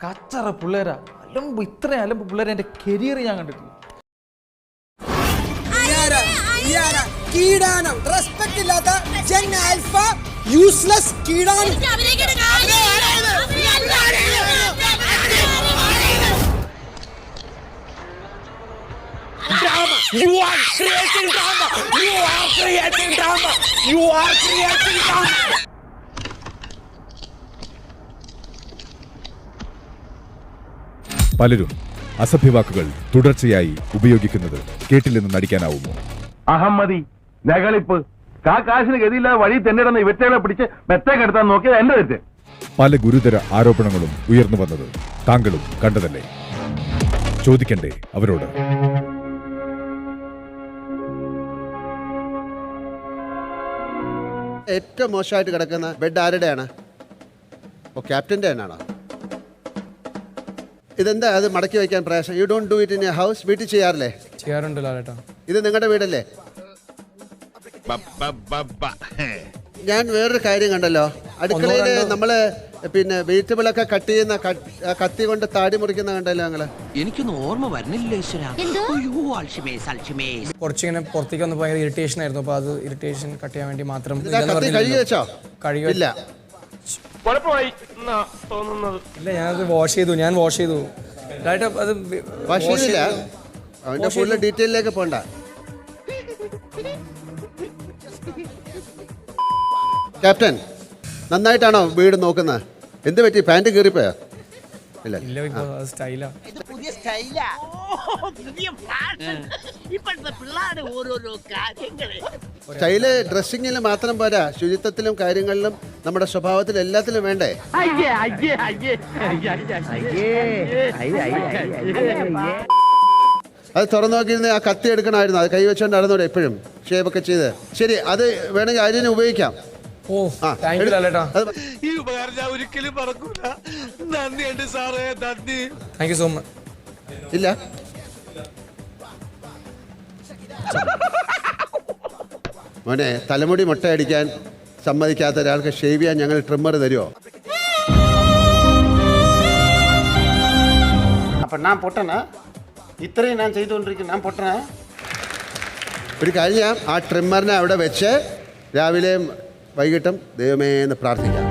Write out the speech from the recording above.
കച്ചറ പിള്ളേരാ, അലമ്പ്, ഇത്രയും അലമ്പ് പിള്ളേരെ എൻ്റെ കരിയർ ഞാൻ കണ്ടിട്ടില്ല. കീടാനം, റെസ്പെക്ട് ഇല്ലാത്ത ജെൻ ആൽഫ യൂസ്ലെസ് കീടാനം. You are creating drama. You are creating drama. You are creating drama. പലരും അസഭ്യവാക്കുകൾ തുടർച്ചയായി ഉപയോഗിക്കുന്നത് കേട്ടില്ലെന്ന് നടിക്കാനാവുമോ? അഹമ്മദി, നകളിപ്പ്, കാശിന് ഗതിയില്ലാതെ വഴി തെന്നിടുന്ന ഇവറ്റകളെ പിടിച്ച് മെത്തേക്കെടുത്താൻ നോക്കിയത് എന്റെ തെറ്റ്. പല ഗുരുതര ആരോപണങ്ങളും ഉയർന്നു വന്നത് താങ്കളും കണ്ടതല്ലേ? ചോദിക്കണ്ടേ അവരോട്? ഏറ്റവും മോശമായിട്ട് കിടക്കുന്ന ബെഡ് ആരുടെയാണ്? ക്യാപ്റ്റൻ്റെ തന്നെയാണോ? ഇതെന്താ അത് മടക്കി വയ്ക്കാൻ പ്രയാസം? You don't do it in A house? വീട്ടിൽ ചെയ്യാറില്ലേ? ചെയ്യാറുണ്ട് ലാലേട്ടാ. ഇത് നിങ്ങളുടെ വീടല്ലേ? ഞാൻ വേറൊരു കാര്യം കണ്ടല്ലോ, അടുക്കളയിൽ നമ്മള് പിന്നെ വെജിറ്റബിളൊക്കെ കട്ട് ചെയ്യുന്ന കത്തി കൊണ്ട് താടി മുറിക്കുന്ന കണ്ടല്ലോ ഞങ്ങള്. എനിക്കൊന്നും ഓർമ്മ വരുന്നില്ല. കുറച്ചിങ്ങനെ പുറത്തേക്ക് വന്ന് ഭയങ്കര ഇറിറ്റേഷൻ ആയിരുന്നു. അപ്പൊ അത് ഇറിറ്റേഷൻ കട്ട് ചെയ്യാൻ വേണ്ടി മാത്രം. കത്തി കഴുകി വെച്ചോ? ഇല്ല, ഞാനത് വാഷ് ചെയ്തു. അത് വാഷ് ചെയ്തില്ല. അവന്റെ ഫുള്ള് ഡീറ്റെയിലേക്ക് പോണ്ട. ക്യാപ്റ്റൻ, നന്നായിട്ടാണോ വീട് നോക്കുന്നത്? എന്ത് പറ്റി, പാന്റ് കീറിപ്പോയോ? ഇല്ല, സ്റ്റൈലാ. സ്റ്റൈല് ഡ്രസ്സിങ്ങിൽ മാത്രം പോരാ, ശുചിത്വത്തിലും കാര്യങ്ങളിലും നമ്മുടെ സ്വഭാവത്തിലും എല്ലാത്തിലും വേണ്ടേ? അത് തുറന്നു നോക്കിയിരുന്ന ആ കത്തി എടുക്കണമായിരുന്നു. അത് കൈവച്ചോണ്ട് നടന്നൂടെ എപ്പോഴും ഷേപ്പൊക്കെ ചെയ്ത്? ശരി, അത് വേണമെങ്കിൽ അതിന് ഉപയോഗിക്കാം. ഈ ഉപകാരം ഞാൻ ഒരിക്കലും മറക്കൂല. നന്ദിയുണ്ട് സാറേ, നന്ദി. Thank you so much. ഇല്ല, മോനെ, തലമുടി മുട്ടയടിക്കാൻ സമ്മതിക്കാത്ത ഒരാൾക്ക് ഷേവ് ചെയ്യാൻ ഞങ്ങൾ ട്രിമ്മർ തരുമോ? അപ്പം ഞാൻ പൊട്ടനാ? ഇത്രയും ഞാൻ ചെയ്തുകൊണ്ടിരിക്കുന്നു, ഞാൻ പൊട്ടനാ? ഒരു കാര്യം ചെയ്യാം, ആ ട്രിമ്മറിനെ അവിടെ വെച്ച് രാവിലെയും വൈകിട്ടും ദൈവമേ എന്ന് പ്രാർത്ഥിക്കാം.